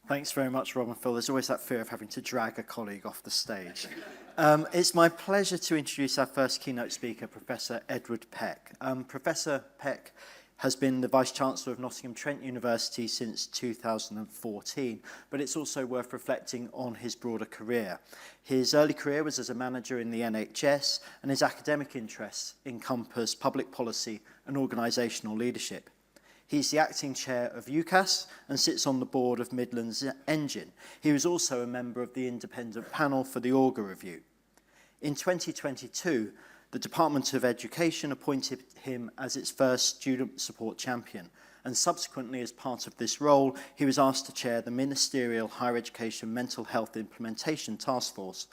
Thanks very much, Rob and Phil. There's always that fear of having to drag a colleague off the stage. It's my pleasure to introduce our first keynote speaker, Professor Edward Peck. Professor Peck has been the Vice-Chancellor of Nottingham Trent University since 2014, but it's also worth reflecting on his broader career. His early career was as a manager in the NHS, and his academic interests encompass public policy and organisational leadership. He's the acting chair of UCAS and sits on the board of Midlands Engine. He was also a member of the independent panel for the Auger Review. In 2022, the Department of Education appointed him as its first student support champion, and subsequently, as part of this role, he was asked to chair the Ministerial Higher Education Mental Health Implementation Task Force,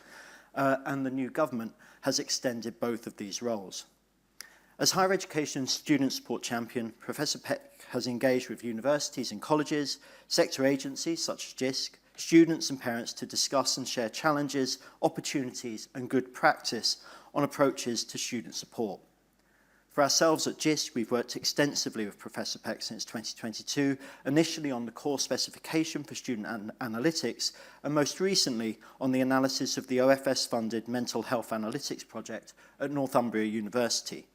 and the new government has extended both of these roles. As Higher Education Student Support Champion, Professor Peck has engaged with universities and colleges, sector agencies such as Jisc, students and parents to discuss and share challenges, opportunities and good practice on approaches to student support. For ourselves at Jisc, we've worked extensively with Professor Peck since 2022, initially on the course specification for student analytics, and most recently on the analysis of the OFS-funded Mental Health Analytics project at Northumbria University.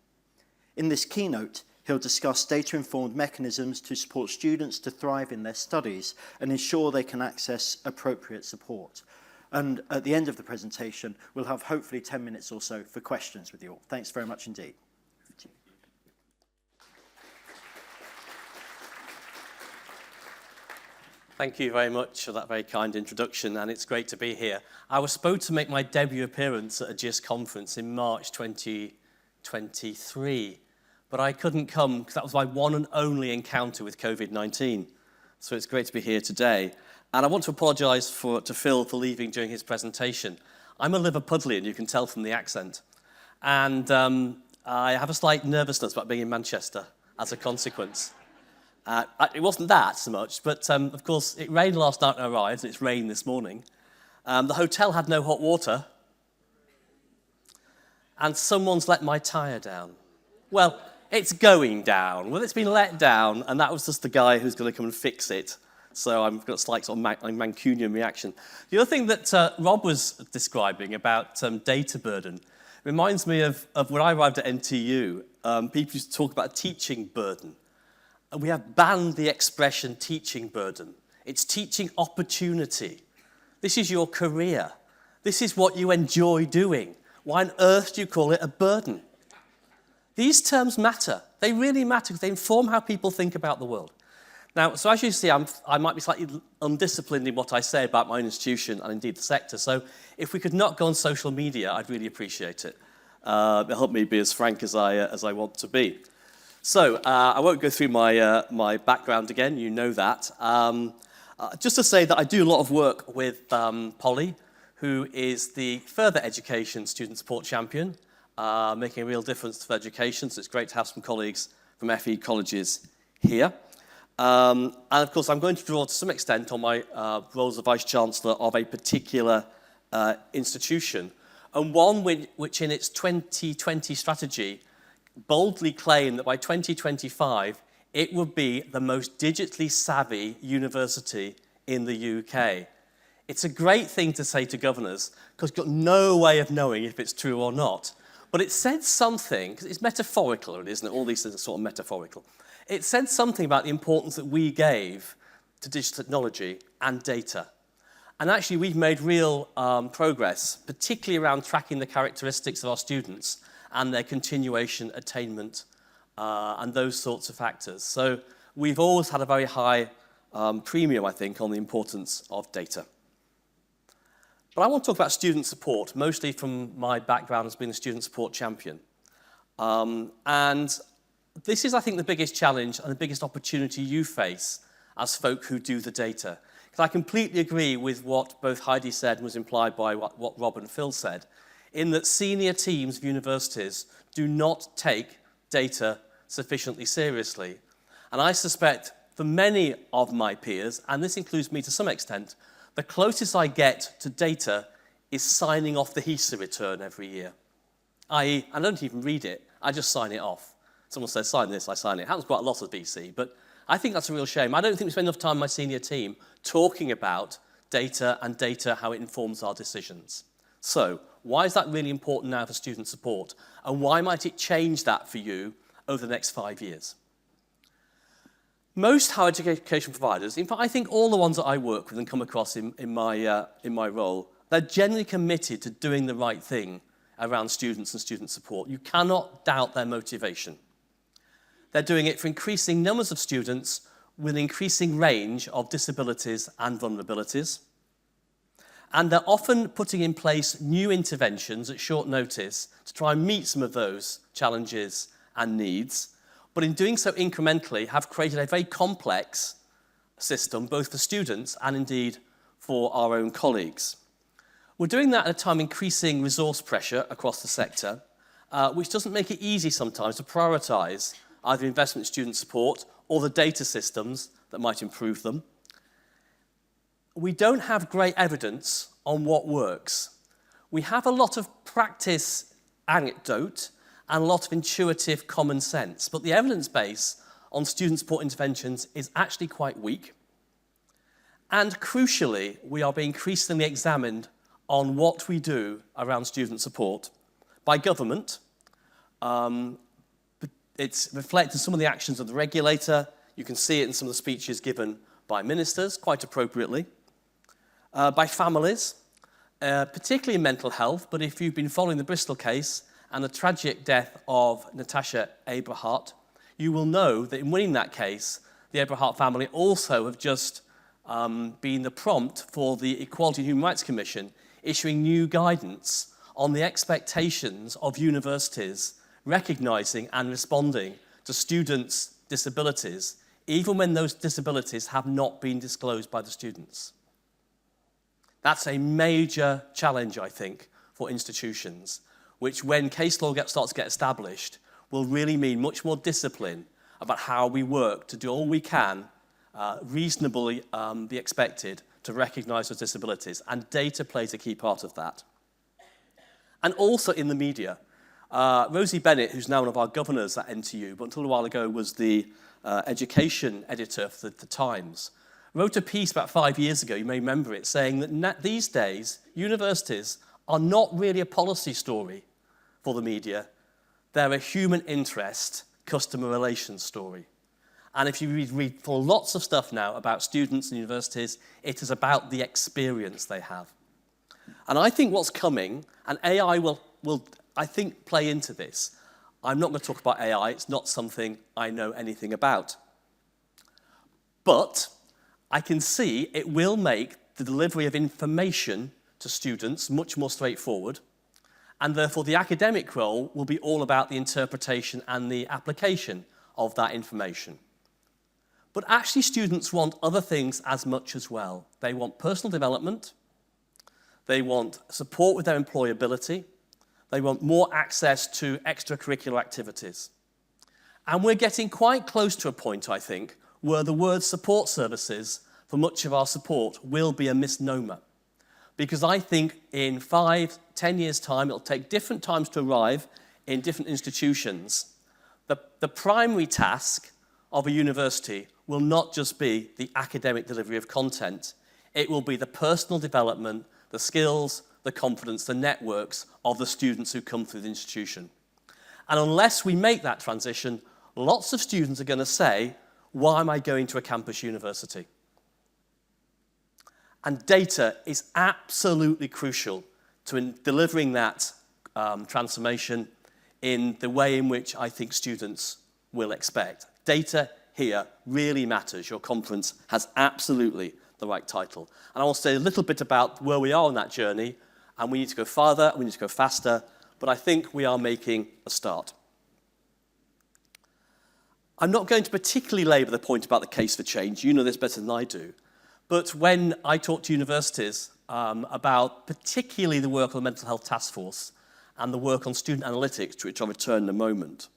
In this keynote, he'll discuss data-informed mechanisms to support students to thrive in their studies and ensure they can access appropriate support. And at the end of the presentation, we'll have hopefully 10 minutes or so for questions with you all. Thanks very much indeed. Thank you very much for that very kind introduction, and it's great to be here. I was supposed to make my debut appearance at a Jisc conference in March 2023, but I couldn't come because that was my one and only encounter with COVID-19. So it's great to be here today. And I want to apologise to Phil for leaving during his presentation. I'm a Liverpudlian, you can tell from the accent. And I have a slight nervousness about being in Manchester as a consequence. It wasn't that so much, but of course it rained last night when I arrived, and it's rained this morning. The hotel had no hot water. And someone's let my tyre down. Well, it's going down. Well, it's been let down, and that was just the guy who's going to come and fix it. So I've got a slight sort of Mancunian reaction. The other thing that Rob was describing about data burden reminds me of when I arrived at NTU. People used to talk about a teaching burden. And we have banned the expression teaching burden. It's teaching opportunity. This is your career. This is what you enjoy doing. Why on earth do you call it a burden? These terms matter. They really matter because they inform how people think about the world. Now, so as you see, I might be slightly undisciplined in what I say about my own institution and indeed the sector. So if we could not go on social media, I'd really appreciate it. It'll help me be as frank as I want to be. So I won't go through my background again. You know that. Just to say that I do a lot of work with Polly, who is the further education student support champion, making a real difference to education. So it's great to have some colleagues from FE colleges here. And of course, I'm going to draw to some extent on my role as a Vice-Chancellor of a particular institution, and one which in its 2020 strategy boldly claimed that by 2025, it would be the most digitally savvy university in the UK. It's a great thing to say to governors, because you've got no way of knowing if it's true or not. But it said something, because it's metaphorical, isn't it? All these things are sort of metaphorical. It said something about the importance that we gave to digital technology and data. And actually, we've made real progress, particularly around tracking the characteristics of our students and their continuation, attainment, and those sorts of factors. So we've always had a very high premium, I think, on the importance of data. But I want to talk about student support, mostly from my background as being a student support champion. And this is, I think, the biggest challenge and the biggest opportunity you face as folk who do the data. Because I completely agree with what both Heidi said and was implied by what Rob and Phil said, in that senior teams of universities do not take data sufficiently seriously. And I suspect for many of my peers, and this includes me to some extent, the closest I get to data is signing off the HESA return every year. I.e., I don't even read it, I just sign it off. Someone says, sign this, I sign it. It happens quite a lot at BC, but I think that's a real shame. I don't think we spend enough time in my senior team talking about data and data, how it informs our decisions. So, why is that really important now for student support? And why might it change that for you over the next 5 years? Most higher education providers, in fact, I think all the ones that I work with and come across in my role, they're generally committed to doing the right thing around students and student support. You cannot doubt their motivation. They're doing it for increasing numbers of students with an increasing range of disabilities and vulnerabilities. And they're often putting in place new interventions at short notice to try and meet some of those challenges and needs. But in doing so incrementally, have created a very complex system, both for students and indeed for our own colleagues. We're doing that at a time of increasing resource pressure across the sector, which doesn't make it easy sometimes to prioritise either investment in student support or the data systems that might improve them. We don't have great evidence on what works. We have a lot of practice anecdote and a lot of intuitive common sense, but the evidence base on student support interventions is actually quite weak. And crucially, we are being increasingly examined on what we do around student support by government. It's reflected in some of the actions of the regulator. You can see it in some of the speeches given by ministers, quite appropriately. By families, particularly in mental health, but if you've been following the Bristol case and the tragic death of Natasha Abrahart, you will know that in winning that case, the Abrahart family also have just been the prompt for the Equality and Human Rights Commission issuing new guidance on the expectations of universities recognising and responding to students' disabilities, even when those disabilities have not been disclosed by the students. That's a major challenge, I think, for institutions, which when case law starts to get established, will really mean much more discipline about how we work to do all we can reasonably be expected to recognise those disabilities, and data plays a key part of that. And also in the media. Rosie Bennett, who's now one of our governors at NTU, but until a while ago was the education editor for the Times, wrote a piece about 5 years ago, you may remember it, saying that these days, universities are not really a policy story for the media. They're a human interest, customer relations story. And if you read for lots of stuff now about students and universities, it is about the experience they have. And I think what's coming, and AI will I think, play into this. I'm not going to talk about AI. It's not something I know anything about. But I can see it will make the delivery of information to students much more straightforward, and therefore the academic role will be all about the interpretation and the application of that information. But actually students want other things as much as well. They want personal development, they want support with their employability, they want more access to extracurricular activities. And we're getting quite close to a point, I think, where the word support services for much of our support will be a misnomer. Because I think in 5, 10 years' time, it'll take different times to arrive in different institutions. The primary task of a university will not just be the academic delivery of content. It will be the personal development, the skills, the confidence, the networks of the students who come through the institution. And unless we make that transition, lots of students are going to say, why am I going to a campus university? And data is absolutely crucial to delivering that transformation in the way in which I think students will expect. Data here really matters. Your conference has absolutely the right title. And I will say a little bit about where we are on that journey, and we need to go farther, we need to go faster, but I think we are making a start. I'm not going to particularly labour the point about the case for change. You know this better than I do. But when I talk to universities about particularly the work of the Mental Health Task Force and the work on student analytics, to which I'll return in a moment,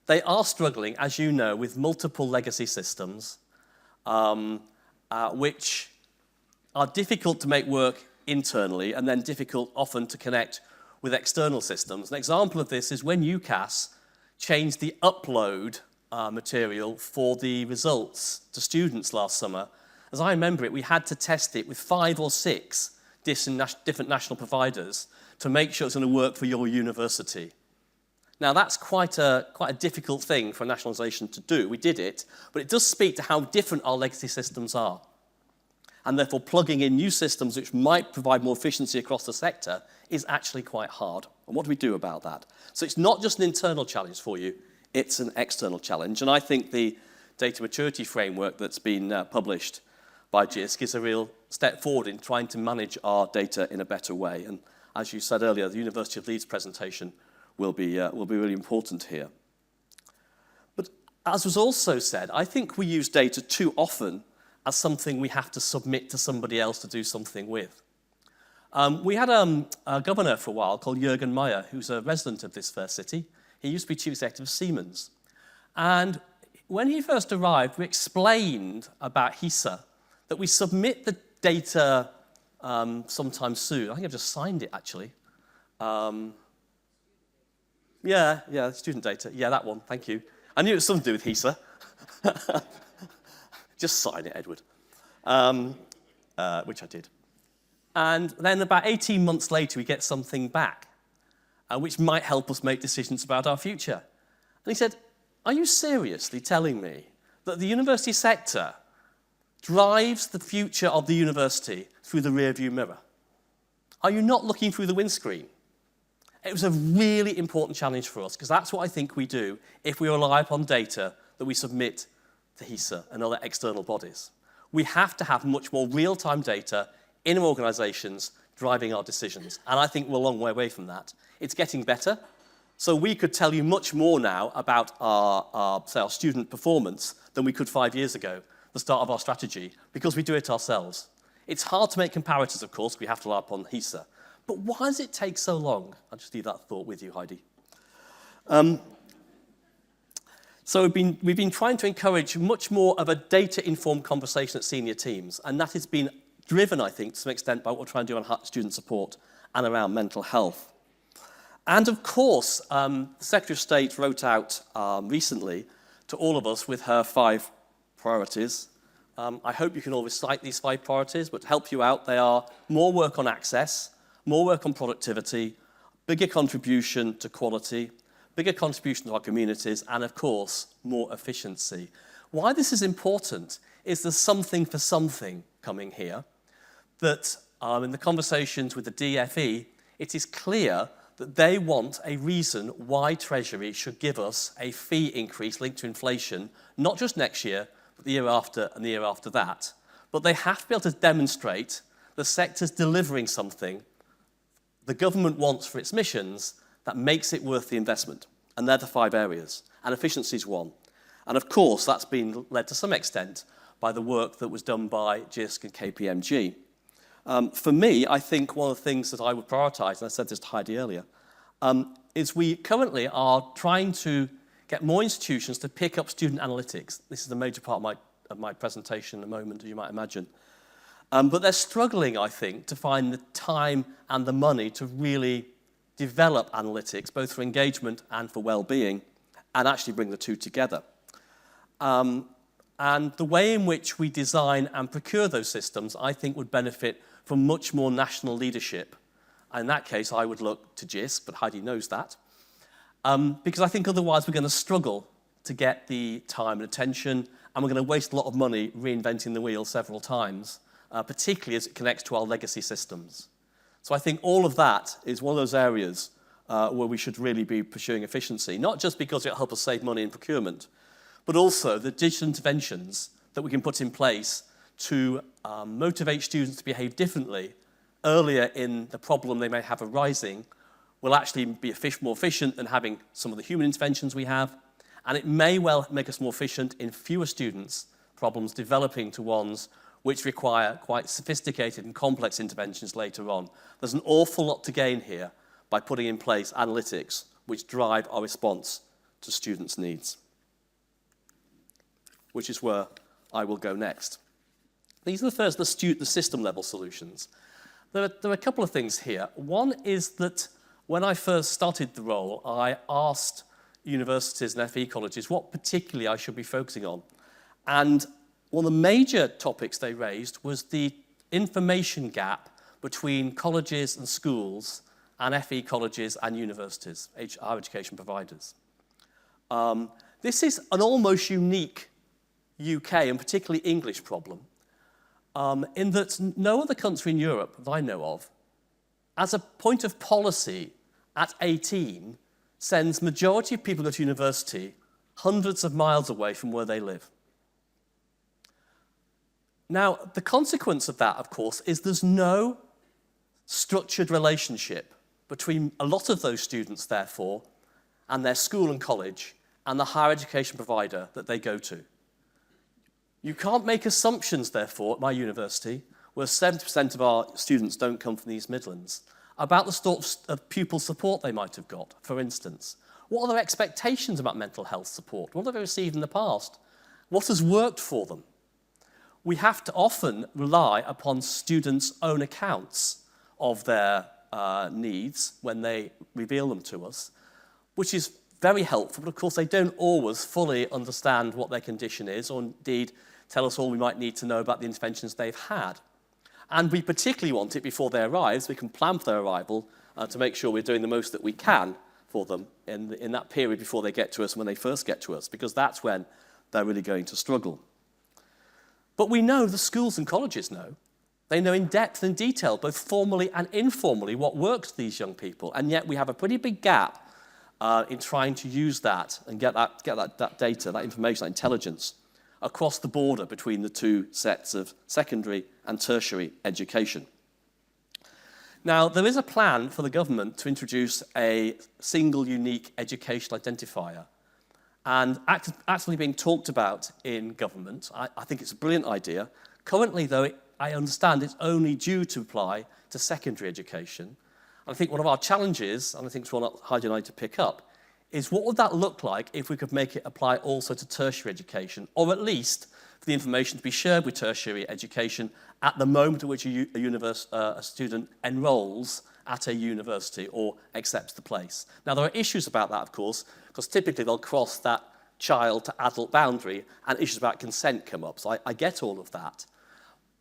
they are struggling, as you know, with multiple legacy systems which are difficult to make work internally and then difficult often to connect with external systems. An example of this is when UCAS changed the upload material for the results to students last summer. As I remember it, we had to test it with 5 or 6 different national providers to make sure it's going to work for your university. Now, that's quite a difficult thing for a national organisation to do. We did it, but it does speak to how different our legacy systems are. And therefore, plugging in new systems which might provide more efficiency across the sector is actually quite hard. And what do we do about that? So it's not just an internal challenge for you, it's an external challenge. And I think the data maturity framework that's been published by Jisc is a real step forward in trying to manage our data in a better way. And as you said earlier, the University of Leeds presentation will be really important here. But as was also said, I think we use data too often as something we have to submit to somebody else to do something with. We had a governor for a while called Jürgen Meyer, who's a resident of this fair city. He used to be chief executive of Siemens. And when he first arrived, we explained about HISA, that we submit the data sometime soon. I think I've just signed it, actually. Yeah, student data. Yeah, that one, thank you. I knew it was something to do with HISA. Just sign it, Edward, which I did. And then about 18 months later, we get something back, which might help us make decisions about our future. And he said, are you seriously telling me that the university sector drives the future of the university through the rearview mirror? Are you not looking through the windscreen? It was a really important challenge for us, because that's what I think we do if we rely upon data that we submit to HISA and other external bodies. We have to have much more real-time data in our organisations driving our decisions. And I think we're a long way away from that. It's getting better. So we could tell you much more now about our student performance than we could 5 years ago, the start of our strategy, because we do it ourselves. It's hard to make comparators, of course. We have to rely upon HISA. But why does it take so long? I'll just leave that thought with you, Heidi. So we've been trying to encourage much more of a data-informed conversation at senior teams, and that has been driven, I think, to some extent by what we're trying to do on student support and around mental health. And of course, the Secretary of State wrote out recently to all of us with her 5 priorities. I hope you can all recite these 5 priorities, but to help you out, they are more work on access, more work on productivity, bigger contribution to quality, bigger contribution to our communities, and of course, more efficiency. Why this is important is there's something for something coming here, that in the conversations with the DFE, it is clear that they want a reason why Treasury should give us a fee increase linked to inflation, not just next year, but the year after and the year after that. But they have to be able to demonstrate the sector's delivering something the government wants for its missions that makes it worth the investment. And they're the 5 areas. And efficiency is one. And of course, that's been led to some extent by the work that was done by Jisc and KPMG. For me, I think one of the things that I would prioritise, and I said this to Heidi earlier, is we currently are trying to get more institutions to pick up student analytics. This is a major part of my presentation in a moment, as you might imagine. But they're struggling, I think, to find the time and the money to really develop analytics, both for engagement and for well-being, and actually bring the two together. And the way in which we design and procure those systems, I think, would benefit from much more national leadership. In that case, I would look to Jisc, but Heidi knows that. Because I think otherwise we're going to struggle to get the time and attention, and we're going to waste a lot of money reinventing the wheel several times, particularly as it connects to our legacy systems. So I think all of that is one of those areas where we should really be pursuing efficiency, not just because it'll help us save money in procurement, but also the digital interventions that we can put in place to motivate students to behave differently earlier in the problem they may have arising will actually be more efficient than having some of the human interventions we have, and it may well make us more efficient in fewer students' problems developing to ones which require quite sophisticated and complex interventions later on. There's an awful lot to gain here by putting in place analytics which drive our response to students' needs, which is where I will go next. These are the system-level solutions. There are a couple of things here. One is that when I first started the role, I asked universities and FE colleges what particularly I should be focusing on. And one of the major topics they raised was the information gap between colleges and schools and FE colleges and universities, higher education providers. This is an almost unique UK and particularly English problem, in that no other country in Europe that I know of, as a point of policy at 18, sends majority of people who go to university hundreds of miles away from where they live. Now, the consequence of that, of course, is there's no structured relationship between a lot of those students, therefore, and their school and college and the higher education provider that they go to. You can't make assumptions, therefore, at my university, where 70% of our students don't come from the East Midlands, about the sort of pupil support they might have got, for instance. What are their expectations about mental health support? What have they received in the past? What has worked for them? We have to often rely upon students' own accounts of their needs when they reveal them to us, which is very helpful, but of course they don't always fully understand what their condition is, or indeed tell us all we might need to know about the interventions they've had. And we particularly want it before they arrive, so we can plan for their arrival to make sure we're doing the most that we can for them in that period before they get to us and when they first get to us, because that's when they're really going to struggle. But we know, the schools and colleges know, they know in depth and detail, both formally and informally, what works for these young people, and yet we have a pretty big gap in trying to use that and get that data, that information, that intelligence across the border between the two sets of secondary and tertiary education. Now, there is a plan for the government to introduce a single unique educational identifier, and actually being talked about in government. I think it's a brilliant idea. Currently, though, I understand it's only due to apply to secondary education. I think one of our challenges, and I think it's one that Heidi and I need to pick up, is what would that look like if we could make it apply also to tertiary education, or at least for the information to be shared with tertiary education at the moment at which a student enrolls at a university or accepts the place. Now, there are issues about that, of course, because typically they'll cross that child to adult boundary and issues about consent come up. So I get all of that.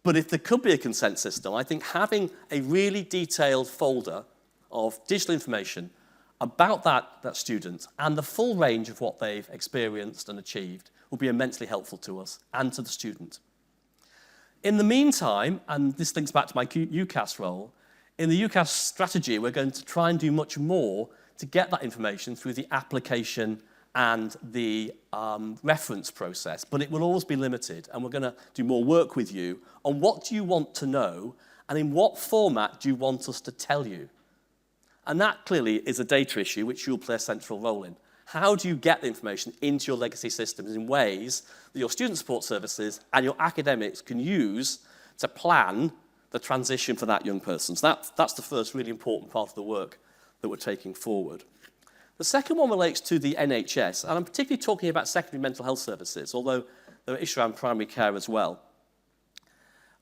But if there could be a consent system, I think having a really detailed folder of digital information about that student and the full range of what they've experienced and achieved will be immensely helpful to us and to the student. In the meantime, and this links back to my UCAS role, in the UCAS strategy, we're going to try and do much more to get that information through the application and the reference process, but it will always be limited, and we're going to do more work with you on what do you want to know and in what format do you want us to tell you. And that clearly is a data issue which you'll play a central role in. How do you get the information into your legacy systems in ways that your student support services and your academics can use to plan the transition for that young person? So that's the first really important part of the work that we're taking forward. The second one relates to the NHS, and I'm particularly talking about secondary mental health services, although there are issues around primary care as well.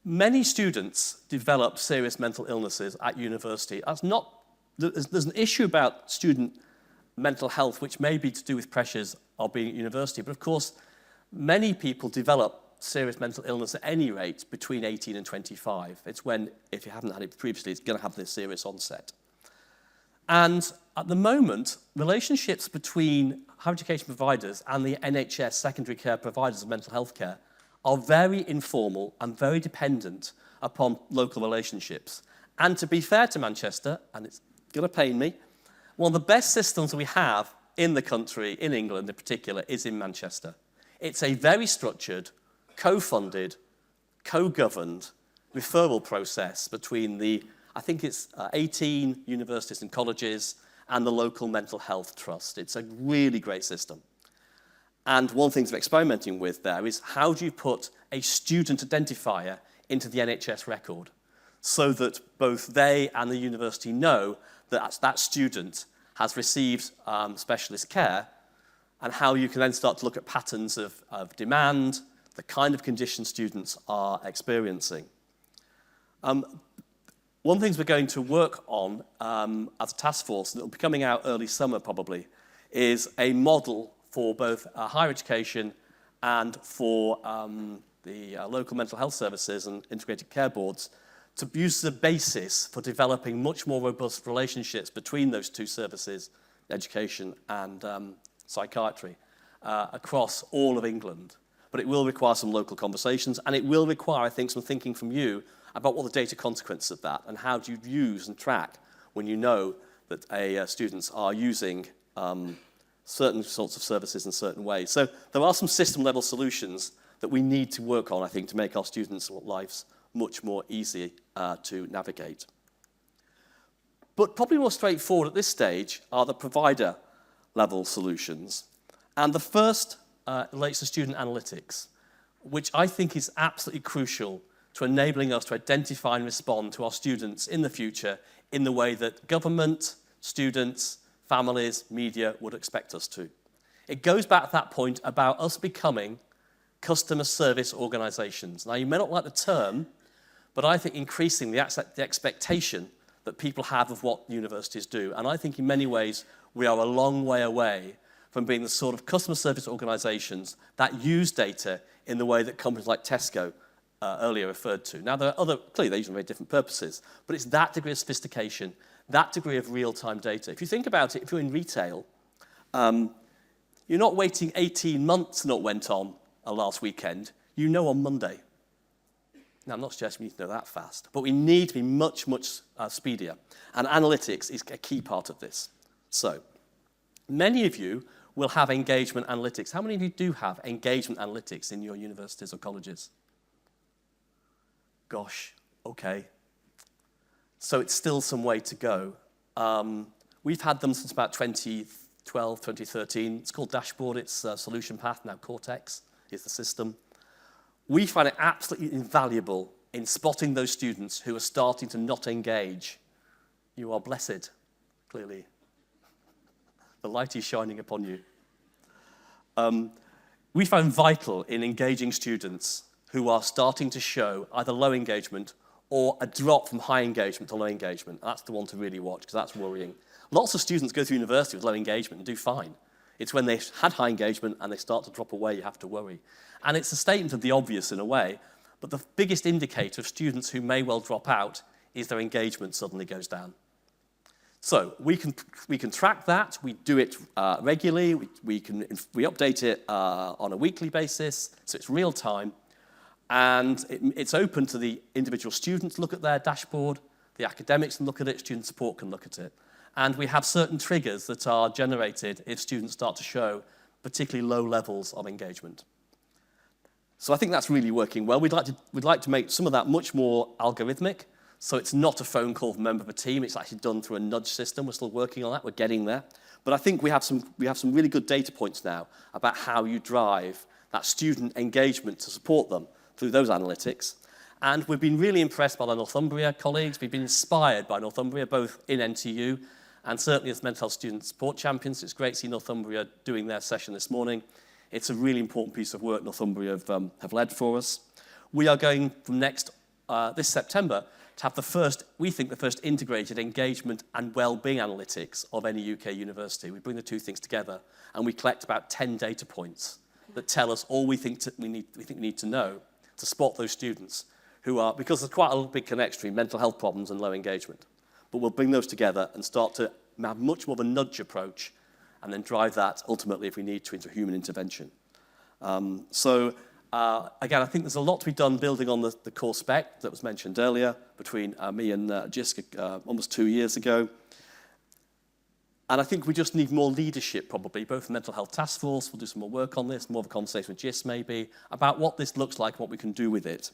Many students develop serious mental illnesses at university. There's an issue about student mental health which may be to do with pressures of being at university, but of course many people develop serious mental illness at any rate between 18 and 25. It's when, if you haven't had it previously, it's going to have this serious onset. And at the moment, relationships between higher education providers and the NHS secondary care providers of mental health care are very informal and very dependent upon local relationships. And to be fair to Manchester, and it's going to pain me, one of the best systems we have in the country, in England in particular, is in Manchester. It's a very structured, co-funded, co-governed referral process between the, I think it's 18 universities and colleges and the local mental health trust. It's a really great system. And one thing we're experimenting with there is how do you put a student identifier into the NHS record so that both they and the university know that that student has received specialist care, and how you can then start to look at patterns of demand, the kind of conditions students are experiencing. One of the things we're going to work on as a task force, and it will be coming out early summer probably, is a model for both higher education and for the local mental health services and integrated care boards to use as a basis for developing much more robust relationships between those two services, education and psychiatry, across all of England. But it will require some local conversations, and it will require, I think, some thinking from you about what the data consequences of that, and how do you use and track when you know that students are using certain sorts of services in certain ways. So there are some system-level solutions that we need to work on, I think, to make our students' lives much more easy to navigate. But probably more straightforward at this stage are the provider-level solutions. And the first relates to student analytics, which I think is absolutely crucial to enabling us to identify and respond to our students in the future in the way that government, students, families, media would expect us to. It goes back to that point about us becoming customer service organisations. Now, you may not like the term, but I think increasing the expectation that people have of what universities do. And I think in many ways we are a long way away from being the sort of customer service organisations that use data in the way that companies like Tesco earlier referred to. Now, there are other, clearly they use them for very different purposes, but it's that degree of sophistication, that degree of real-time data. If you think about it, if you're in retail, you're not waiting 18 months and what went on last weekend. You know on Monday. Now, I'm not suggesting we need to know that fast, but we need to be much, much speedier. And analytics is a key part of this. So, many of you will have engagement analytics. How many of you do have engagement analytics in your universities or colleges? Gosh, okay. So it's still some way to go. We've had them since about 2012, 2013. It's called Dashboard. It's Solution Path, now Cortex is the system. We find it absolutely invaluable in spotting those students who are starting to not engage. You are blessed, clearly. The light is shining upon you. We found vital in engaging students who are starting to show either low engagement or a drop from high engagement to low engagement. That's the one to really watch, because that's worrying. Lots of students go through university with low engagement and do fine. It's when they've had high engagement and they start to drop away you have to worry. And it's a statement of the obvious in a way, but the biggest indicator of students who may well drop out is their engagement suddenly goes down. So we can track that. We do it regularly. We update it on a weekly basis, so it's real time. And it's open to the individual students to look at their dashboard, the academics can look at it, student support can look at it. And we have certain triggers that are generated if students start to show particularly low levels of engagement. So I think that's really working well. We'd like to make some of that much more algorithmic, so it's not a phone call from a member of a team, it's actually done through a nudge system. We're still working on that, we're getting there. But I think we have some really good data points now about how you drive that student engagement to support them through those analytics. And we've been really impressed by the Northumbria colleagues. We've been inspired by Northumbria, both in NTU and certainly as mental health student support champions. It's great to see Northumbria doing their session this morning. It's a really important piece of work Northumbria have led for us. We are going from this September to have the first integrated engagement and well-being analytics of any UK university. We bring the two things together and we collect about 10 data points that tell us all we think we need to know to spot those students who are, because there's quite a big connection between mental health problems and low engagement. But we'll bring those together and start to have much more of a nudge approach and then drive that ultimately, if we need to, into human intervention. Again, I think there's a lot to be done building on the core spec that was mentioned earlier between me and Jisc almost 2 years ago. And I think we just need more leadership, probably, both the Mental Health Task Force, we'll do some more work on this, more of a conversation with Jisc maybe, about what this looks like and what we can do with it.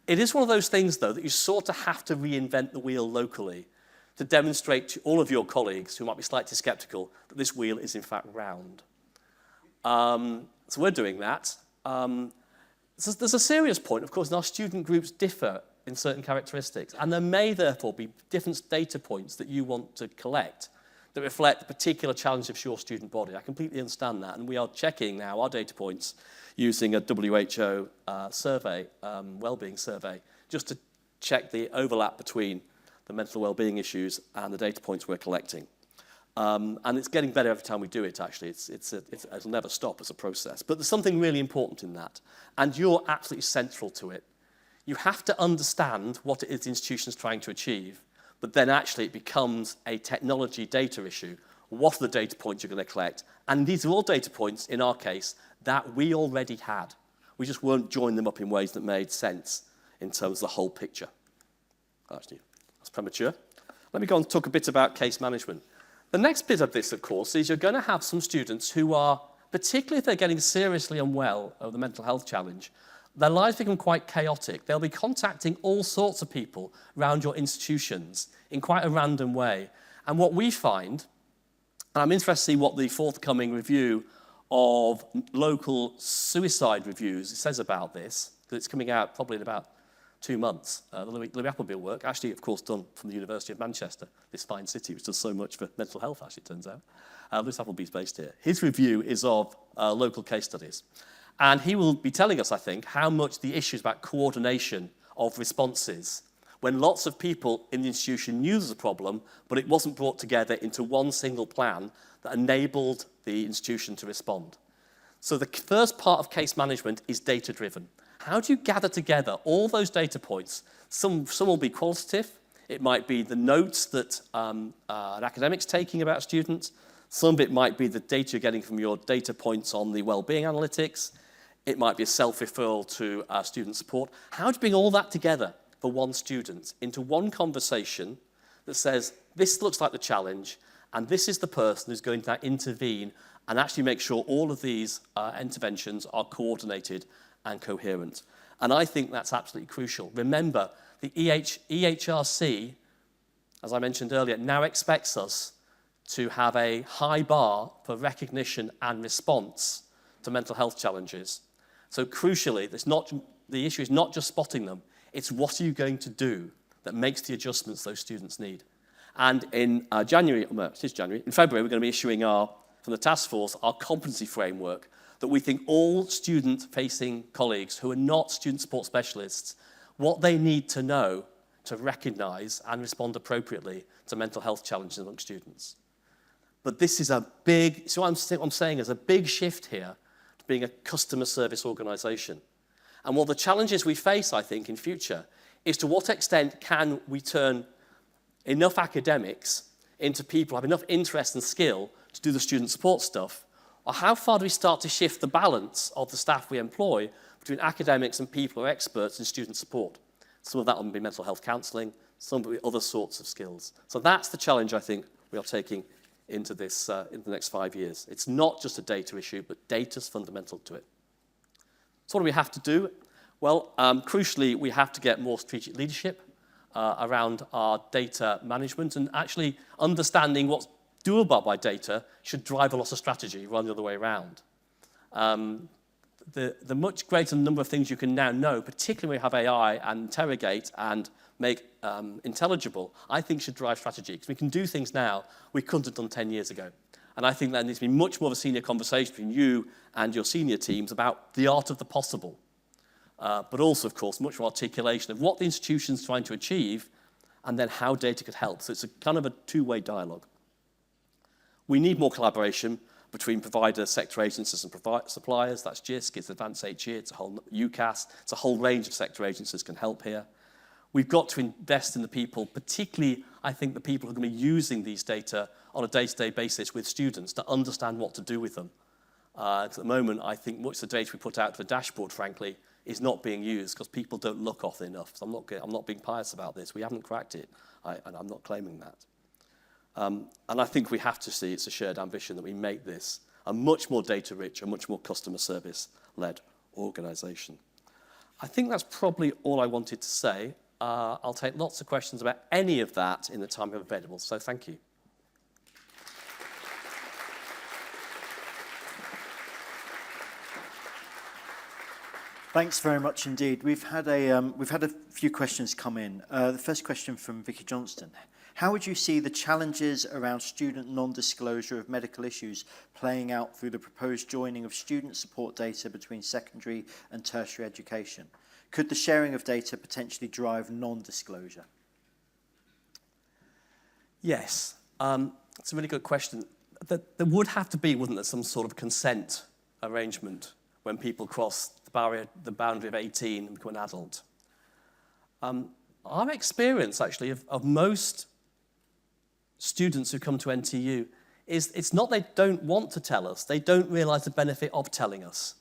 It is one of those things, though, that you sort of have to reinvent the wheel locally to demonstrate to all of your colleagues who might be slightly sceptical that this wheel is in fact round. So we're doing that. There's a serious point, of course, and our student groups differ in certain characteristics, and there may therefore be different data points that you want to collect that reflect the particular challenge of your student body. I completely understand that, and we are checking now our data points using a WHO survey, wellbeing survey, just to check the overlap between the mental wellbeing issues and the data points we're collecting. And it's getting better every time we do it, actually. It'll never stop as a process. But there's something really important in that, and you're absolutely central to it. You have to understand what it is the institution's trying to achieve, but then actually it becomes a technology data issue. What are the data points you're going to collect? And these are all data points, in our case, that we already had. We just weren't joining them up in ways that made sense in terms of the whole picture. Actually, that's premature. Let me go on and talk a bit about case management. The next bit of this, of course, is you're going to have some students who are, particularly if they're getting seriously unwell of the mental health challenge, their lives become quite chaotic. They'll be contacting all sorts of people around your institutions in quite a random way. And what we find, and I'm interested to see what the forthcoming review of local suicide reviews says about this, because it's coming out probably in about 2 months. The Louis Appleby work, actually, of course, done from the University of Manchester, this fine city, which does so much for mental health, actually, it turns out. Louis Appleby's based here. His review is of local case studies. And he will be telling us, I think, how much the issues about coordination of responses, when lots of people in the institution knew there was a problem, but it wasn't brought together into one single plan that enabled the institution to respond. So the first part of case management is data-driven. How do you gather together all those data points? Some will be qualitative. It might be the notes that an academic's taking about students. Some of it might be the data you're getting from your data points on the wellbeing analytics. It might be a self-referral to student support. How do you bring all that together for one student into one conversation that says, this looks like the challenge, and this is the person who's going to intervene and actually make sure all of these interventions are coordinated and coherent. And I think that's absolutely crucial. Remember, the EHRC, as I mentioned earlier, now expects us to have a high bar for recognition and response to mental health challenges. So crucially, the issue is not just spotting them, it's what are you going to do that makes the adjustments those students need. And in in February, we're going to be issuing from the task force, our competency framework that we think all student-facing colleagues who are not student support specialists, what they need to know to recognise and respond appropriately to mental health challenges among students. But this is a big, so I'm saying is a big shift here to being a customer service organisation. And one of the challenges we face, I think, in future is to what extent can we turn enough academics into people who have enough interest and skill to do the student support stuff, or how far do we start to shift the balance of the staff we employ between academics and people who are experts in student support. Some of that will be mental health counselling, some will be other sorts of skills. So that's the challenge I think we are taking into this in the next 5 years. It's not just a data issue, but data's fundamental to it. So what do we have to do? Well, crucially, we have to get more strategic leadership around our data management and actually understanding what's doable by data should drive a lot of strategy rather than the other way around. The much greater number of things you can now know, particularly when you have AI and interrogate and make intelligible, I think should drive strategy. Because we can do things now we couldn't have done 10 years ago. And I think there needs to be much more of a senior conversation between you and your senior teams about the art of the possible. But also, of course, much more articulation of what the institution's trying to achieve and then how data could help. So it's a kind of a two-way dialogue. We need more collaboration between providers, sector agencies and suppliers. That's Jisc, it's Advanced HE, it's a whole UCAS, it's a whole range of sector agencies can help here. We've got to invest in the people, particularly, I think, the people who are going to be using these data on a day-to-day basis with students to understand what to do with them. At the moment, I think much of the data we put out to the dashboard, frankly, is not being used because people don't look often enough. So I'm not being pious about this. We haven't cracked it, and I'm not claiming that. And I think we have to see it's a shared ambition that we make this a much more data-rich, a much more customer service-led organisation. I think that's probably all I wanted to say. I'll take lots of questions about any of that in the time we have available, so thank you. Thanks very much indeed. We've had a few questions come in. The first question from Vicky Johnston. How would you see the challenges around student non-disclosure of medical issues playing out through the proposed joining of student support data between secondary and tertiary education? Could the sharing of data potentially drive non-disclosure? Yes. It's a really good question. There would have to be, wouldn't there, some sort of consent arrangement when people cross the boundary of 18 and become an adult. Our experience, actually, of most students who come to NTU is it's not they don't want to tell us, they don't realise the benefit of telling us.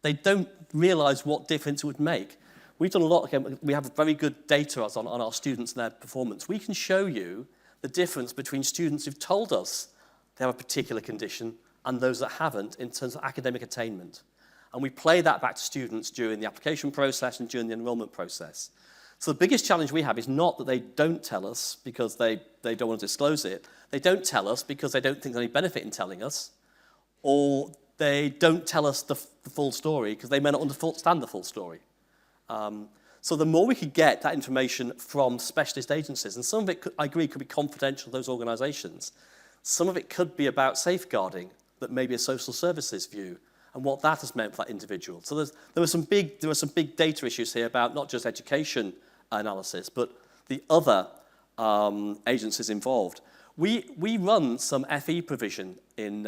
They don't realise what difference it would make. We've done a lot, again, we have very good data on our students and their performance. We can show you the difference between students who've told us they have a particular condition and those that haven't in terms of academic attainment. And we play that back to students during the application process and during the enrolment process. So the biggest challenge we have is not that they don't tell us because they don't want to disclose it. They don't tell us because they don't think there's any benefit in telling us, or they don't tell us the full story because they may not understand the full story. So the more we could get that information from specialist agencies, and some of it, I agree, could be confidential to those organisations. Some of it could be about safeguarding, that maybe a social services view, and what that has meant for that individual. So there were some big data issues here about not just education analysis, but the other agencies involved. We run some FE provision in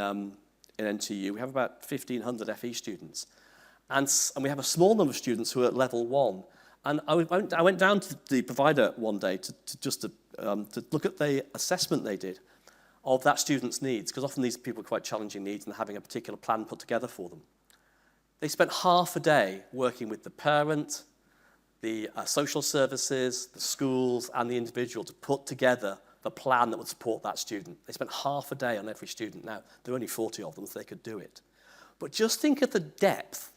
NTU. We have about 1,500 FE students. And we have a small number of students who are at level 1. And I went down to the provider one day to look at the assessment they did of that student's needs, because often these people have quite challenging needs and having a particular plan put together for them. They spent half a day working with the parent, the social services, the schools, and the individual to put together the plan that would support that student. They spent half a day on every student. Now, there are only 40 of them, so they could do it. But just think of the depth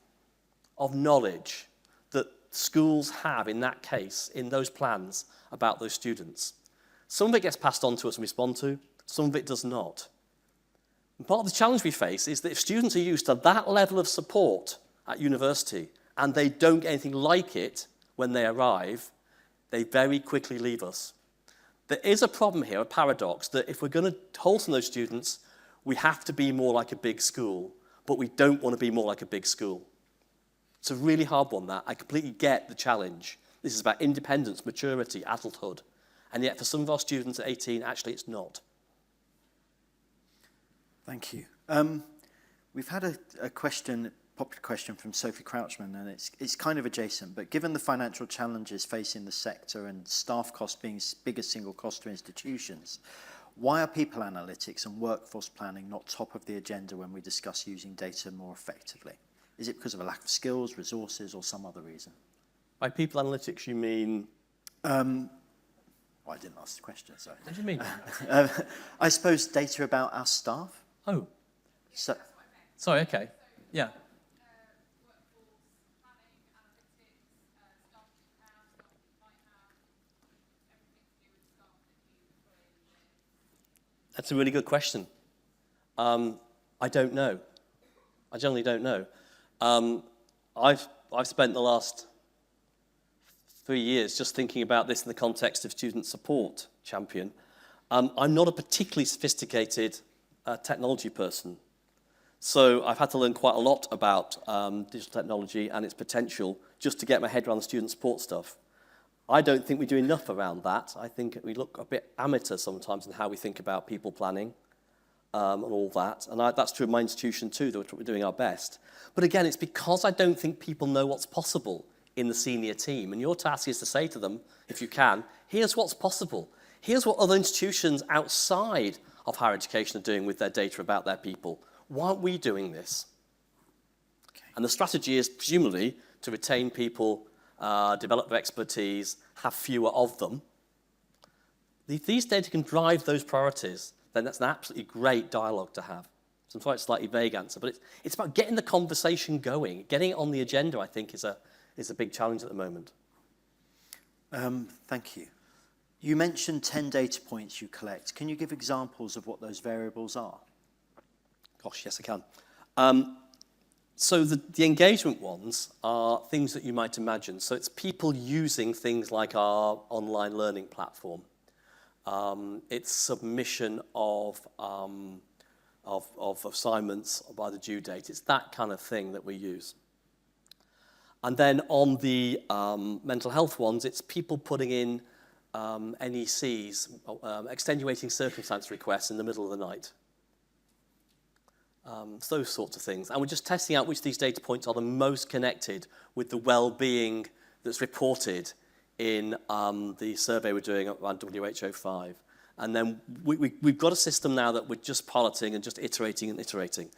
of knowledge that schools have in that case, in those plans, about those students. Some of it gets passed on to us and respond to, some of it does not. And part of the challenge we face is that if students are used to that level of support at university and they don't get anything like it when they arrive, they very quickly leave us. There is a problem here, a paradox, that if we're going to hold on those students, we have to be more like a big school, but we don't want to be more like a big school. It's a really hard one, that. I completely get the challenge. This is about independence, maturity, adulthood. And yet for some of our students at 18, actually it's not. Thank you. We've had a question, popular question from Sophie Crouchman, and it's kind of adjacent, but given the financial challenges facing the sector and staff cost being biggest single cost to institutions, why are people analytics and workforce planning not top of the agenda when we discuss using data more effectively? Is it because of a lack of skills, resources, or some other reason? By people analytics, you mean? Well, I didn't ask the question, sorry. What do you mean? I suppose data about our staff. Oh. So, Sorry, okay. Yeah. That's a really good question. I don't know. I generally don't know. I've spent the last 3 years just thinking about this in the context of student support champion. I'm not a particularly sophisticated technology person, so I've had to learn quite a lot about digital technology and its potential just to get my head around the student support stuff. I don't think we do enough around that. I think we look a bit amateur sometimes in how we think about people planning and all that. And that's true of my institution too, that we're doing our best. But again, it's because I don't think people know what's possible in the senior team. And your task is to say to them, if you can, here's what's possible. Here's what other institutions outside of higher education are doing with their data about their people. Why aren't we doing this? Okay. And the strategy is presumably to retain people, develop their expertise, have fewer of them. If these data can drive those priorities, then that's an absolutely great dialogue to have. So I'm sorry, it's a slightly vague answer, but it's about getting the conversation going. Getting it on the agenda, I think, is a big challenge at the moment. Thank you. You mentioned 10 data points you collect. Can you give examples of what those variables are? Gosh, yes, I can. So the engagement ones are things that you might imagine. So it's people using things like our online learning platform. It's submission of assignments by the due date. It's that kind of thing that we use. And then on the mental health ones, it's people putting in NECs, extenuating circumstance requests in the middle of the night. Those sorts of things. And we're just testing out which of these data points are the most connected with the well-being that's reported in the survey we're doing around WHO5. And then we've got a system now that we're just piloting and just iterating and iterating.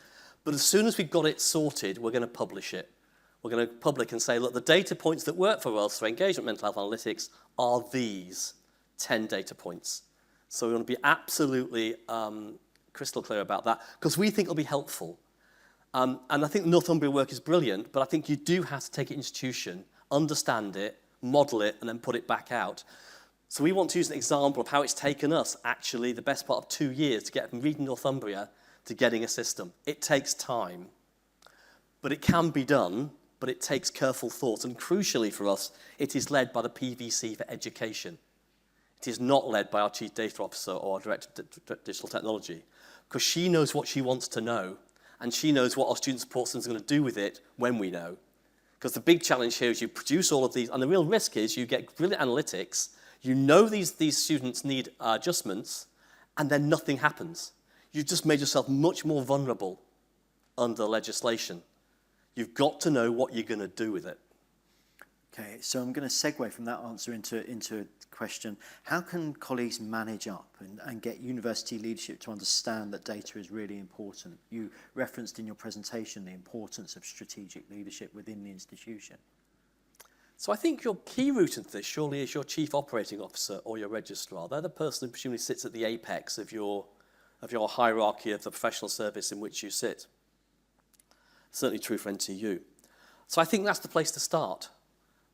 But as soon as we've got it sorted, we're going to publish it. We're going to public and say, look, the data points that work for us for engagement mental health analytics are these 10 data points. So we want to be absolutely crystal clear about that, because we think it'll be helpful. And I think the Northumbria work is brilliant, but I think you do have to take an institution, understand it, model it, and then put it back out. So we want to use an example of how it's taken us, actually, the best part of 2 years to get from reading Northumbria to getting a system. It takes time, but it can be done, but it takes careful thought. And crucially for us, it is led by the PVC for education. It is not led by our Chief Data Officer or our Director of Digital Technology, because she knows what she wants to know, and she knows what our student support system is going to do with it when we know. Because the big challenge here is you produce all of these, and the real risk is you get brilliant analytics, you know these students need adjustments, and then nothing happens. You've just made yourself much more vulnerable under legislation. You've got to know what you're going to do with it. Okay, so I'm going to segue from that answer into a question. How can colleagues manage up and get university leadership to understand that data is really important? You referenced in your presentation the importance of strategic leadership within the institution. So I think your key route into this surely is your Chief Operating Officer or your Registrar. They're the person who presumably sits at the apex of your hierarchy of the professional service in which you sit. Certainly true for NTU. So I think that's the place to start.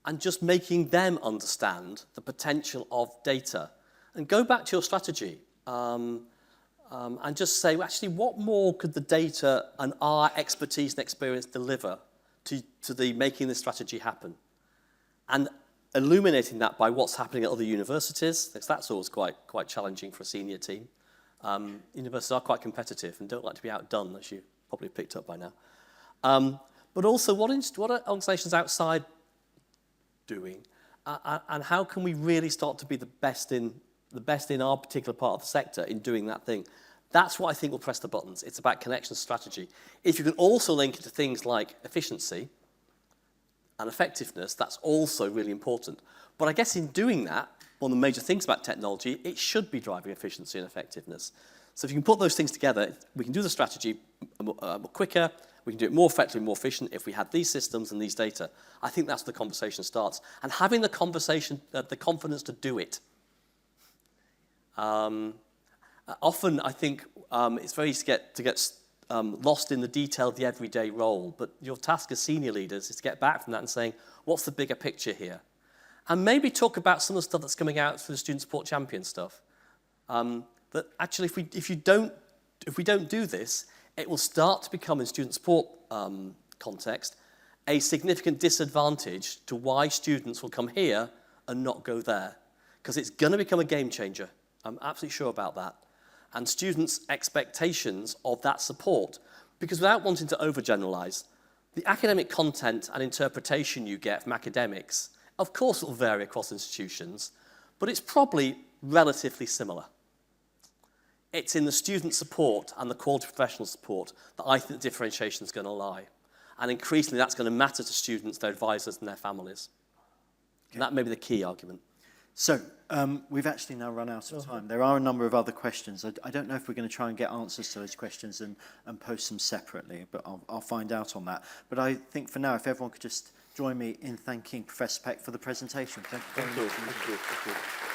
And just making them understand the potential of data. And go back to your strategy and just say, well, actually, what more could the data and our expertise and experience deliver to the making this strategy happen? And illuminating that by what's happening at other universities, because that's always quite challenging for a senior team. Universities are quite competitive and don't like to be outdone, as you probably picked up by now. But also, what are organisations outside doing, and how can we really start to be the best in our particular part of the sector in doing that thing? That's what I think will press the buttons. It's about connection strategy. If you can also link it to things like efficiency and effectiveness, that's also really important. But I guess in doing that, one of the major things about technology, it should be driving efficiency and effectiveness. So if you can put those things together, we can do the strategy quicker, we can do it more effectively, more efficient if we had these systems and these data. I think that's where the conversation starts. And having the conversation, the confidence to do it. Often, I think it's very easy to get lost in the detail of the everyday role, but your task as senior leaders is to get back from that and saying, what's the bigger picture here? And maybe talk about some of the stuff that's coming out for the Student Support Champion stuff. That actually, if we don't do this, it will start to become, in student support context, a significant disadvantage to why students will come here and not go there. Because it's going to become a game changer. I'm absolutely sure about that. And students' expectations of that support, because without wanting to overgeneralize, the academic content and interpretation you get from academics, of course it will vary across institutions, but it's probably relatively similar. It's in the student support and the quality professional support that I think the differentiation is going to lie. And increasingly, that's going to matter to students, their advisors, and their families. Okay. And that may be the key argument. So we've actually now run out of time. There are a number of other questions. I don't know if we're going to try and get answers to those questions and post them separately, but I'll find out on that. But I think for now, if everyone could just join me in thanking Professor Peck for the presentation. Thank you very much. Thank you.